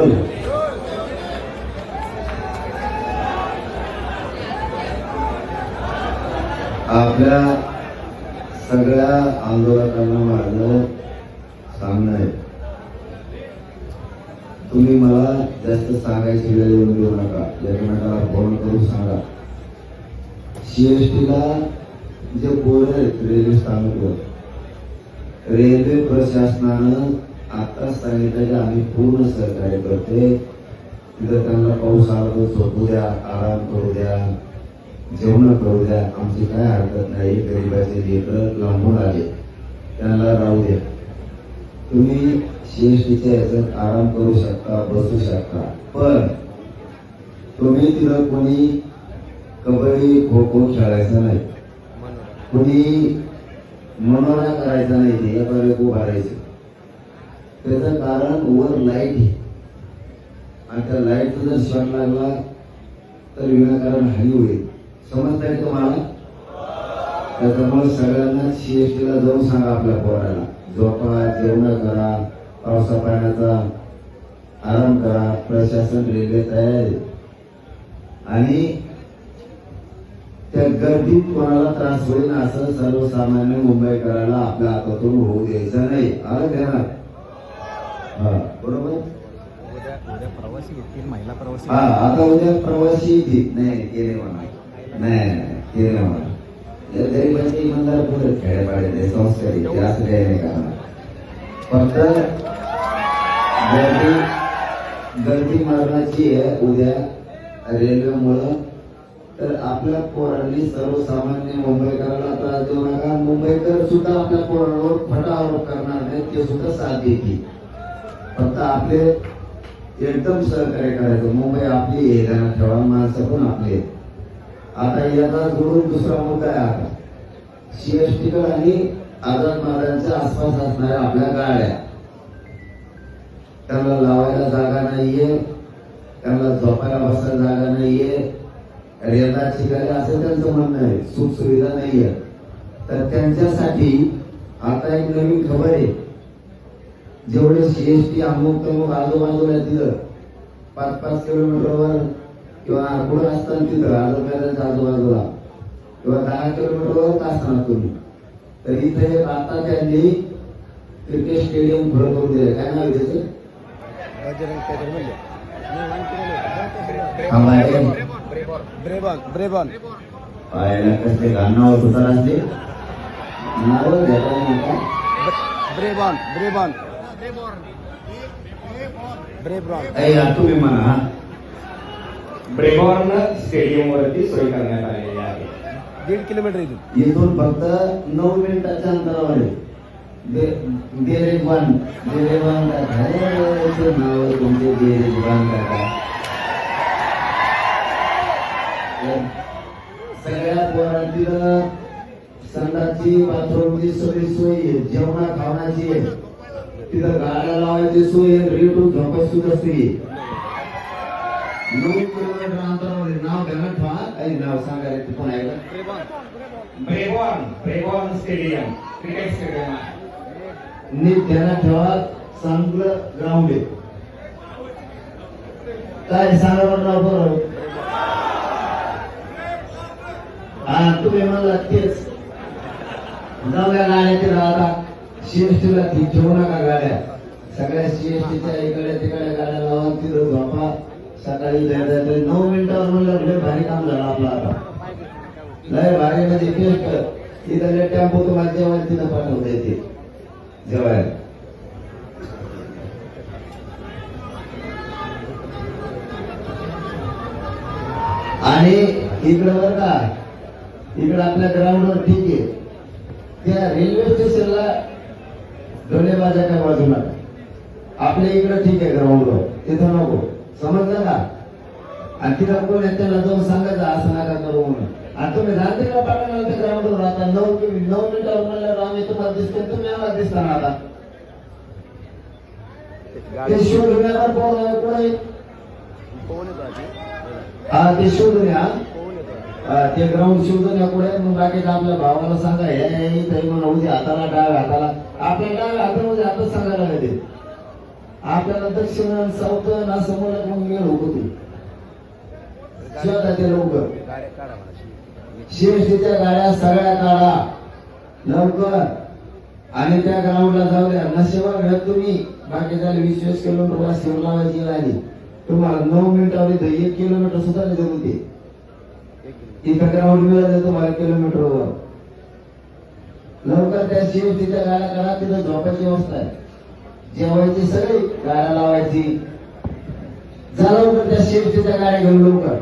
आपल्या सगळ्या आंदोलकांना माझं सांगणं आहे, तुम्ही मला जास्त सांगायची वेळ येऊन देऊ नका. एकमेकाला फोन करून सांगा. सीएसटीला जे पोरं आहेत रेल्वे स्थानकवर, रेल्वे प्रशासनानं आता सांगितलं की आम्ही पूर्ण सहकार्य करते. तिथं त्यांना पाऊस आला तर झोपू द्या, आराम करू द्या, जेवण करू द्या, आमची काय हरकत नाही. गरीबाचे लेकरं लांबून आले, त्यांना राहू द्या. तुम्ही सीएसटीच्या याच्यात आराम करू शकता, बसू शकता, पण तुम्ही तिथं कोणी कबड्डी खो खो खेळायचं नाही, कोणी मनोरा करायचा नाही. ते एका उभारायचं. त्याचं कारण वर लाईट आहे आणि त्या लाईटचा जर शॉक लागला तर विनाकारण हानी होईल. समजताय तुम्हाला? त्याच्यामुळे सगळ्यांना सीएसटीला जाऊन सांगा, आपल्या पोराला झोपा, जेवण करा, पावसा पाण्याचा आराम करा. प्रशासन रेल्वे तयार आहे आणि त्या गर्दीत कोणाला त्रास होईल असं सर्वसामान्य मुंबईकराला आपल्या हातातून होऊ द्यायचं नाही. आलं ध्यानात? हा, बरोबर. उद्या प्रवासी येतील, महिला प्रवासी. हा, आता उद्या प्रवासी येतील. नाही केले म्हणा, नाही केले म्हणा. गरीबाचे इमानदार पुढे खेड्यापाड्याचे संस्कारी ते असं काही नाही करणार. फक्त गर्दी मरणाची आहे उद्या रेल्वेमुळं. तर आपल्या पोरांनी सर्वसामान्य मुंबईकरांना त्रास देऊ नका. मुंबईकर सुद्धा आपल्या पोरांवर खोटा आरोप करणार नाही, ते सुद्धा साथ देतील. फक्त आपले एकदम सहकार्य करायचं. मुंबई आपली आहे, त्यांना ठेवा. माणसं पण आपली. आता याचा जोडून दुसरा मुद्दा आहे. आता सीएसटीकडे आणि आझाद मैदानाच्या आसपास असणाऱ्या आपल्या गाड्या, त्यांना लावायला जागा नाहीये, त्यांना झोपायला बसायला जागा नाहीये, रेल्वेची गाडी असं त्यांचं म्हणणं आहे, सुख सुविधा नाहीये. तर त्यांच्यासाठी आता एक नवीन खबर आहे. जेवढे सीएसटी अमुक तमुक आजूबाजूला तिथं 5-5 किलोमीटरवर किंवा पुढे असताना तिथं आजूबाजूच्या आजूबाजूला किंवा 10 किलोमीटरवर असताना तुम्ही, तर इथे आता त्यांनी क्रिकेट स्टेडियम खुलं करून दिलं. काय नाव त्याचं? ब्रेबॉन. पाहायला कसले गाणं होतं असते नाव घेता नका. ब्रेबॉन. तुम्ही म्हणा. ब्रेबॉर्न स्टेडियम वरती सोय करण्यात आलेली आहे. 1.5 किलोमीटर इथून फक्त 9 मिनिटाच्या अंतरावर आहे. देरेबान नाव तुमचे देरेबान काका. सगळ्या पोरांतील संडासची, बाथरूमची सगळी सोय आहे, जेवणा खावण्याची आहे, तिथं गाड्या लावायची सोय आहे, रेटून झोपायची सुद्धा सोय आहे. 9 किलोमीटर अंतरावर नाव घ्या ठेवा. काही नाव सांगायला कोण आहे का? ब्रेबॉर्न स्टेडियम क्रिकेट स्टेडियम आहे. नीट ध्यानात ठेवा. चांगलं ग्राउंड आहे. काय सांगा नाव बरोबर? हा, तुम्ही म्हणला तेच. नव्या गाड्याचे राहता सीएसटीला ठेवू नका गाड्या. सगळ्या सीएसटीच्या इकडे तिकडे गाड्या लावा, तिथं झोपा. सकाळी जायचं 9 मिनिटावर म्हणलं लय भारी काम झालं आपलं. आता लय भारी म्हणजे बेस्ट. इथं लय टेम्पो तुम्हाला जेवायला तिथं पाठवता येते जेवायला. आणि इकडं बरं का, इकडं आपल्या ग्राउंडवर ठीक आहे. त्या रेल्वे स्टेशनला ढोलेबाजाच्या बाजूला आपल्या इकडं ठीक आहे ग्राउंडवर, तिथं नको. समजलं का? आणि तिथं कोण त्यांना जाऊन सांगायचं असं नका करू म्हणून. आणि तुम्ही रात्रीला पाठवणार त्या ग्राउंडवर राहता. 9 मिनिटावर म्हणल्यावर आम्ही तुम्हाला दिसते, तुम्ही आम्हाला दिसता ना. आता ते शोध घेण्यावर कोण हा ते शोधून या. ते ग्राउंड शोधून या पुढे. मग बाकीच्या आपल्या भावाला सांगा हे तरी म्हणून उद्या हाताला डाव्या हाताला, आपल्या डाव्या हाताला उद्या हातच सांगायला लागते. आपल्याला दक्षिण साऊथ असं मला मग मेळ होतो शोधा ते लवकर. गाड्या काढा मला. शिवसेच्या गाड्या सगळ्या काढा लवकर आणि त्या ग्राउंडला जाऊ द्या. नशिबा घडत तुम्ही बाकीच्या 20 किलोमीटर वाशीवर लावायची आली तुम्हाला 9 मिनिटावर इथं 1 किलोमीटर सुद्धा नाही देऊन ते इथं ग्राउंड मिळालं तुम्हाला किलोमीटरवर. लवकर त्या शिवसेच्या गाड्या काढा. तिथं झोपायची व्यवस्था आहे, जेवायची सगळी गाड्या लावायची. जा लवकर त्या शिवसेच्या गाड्या घेऊन लवकर.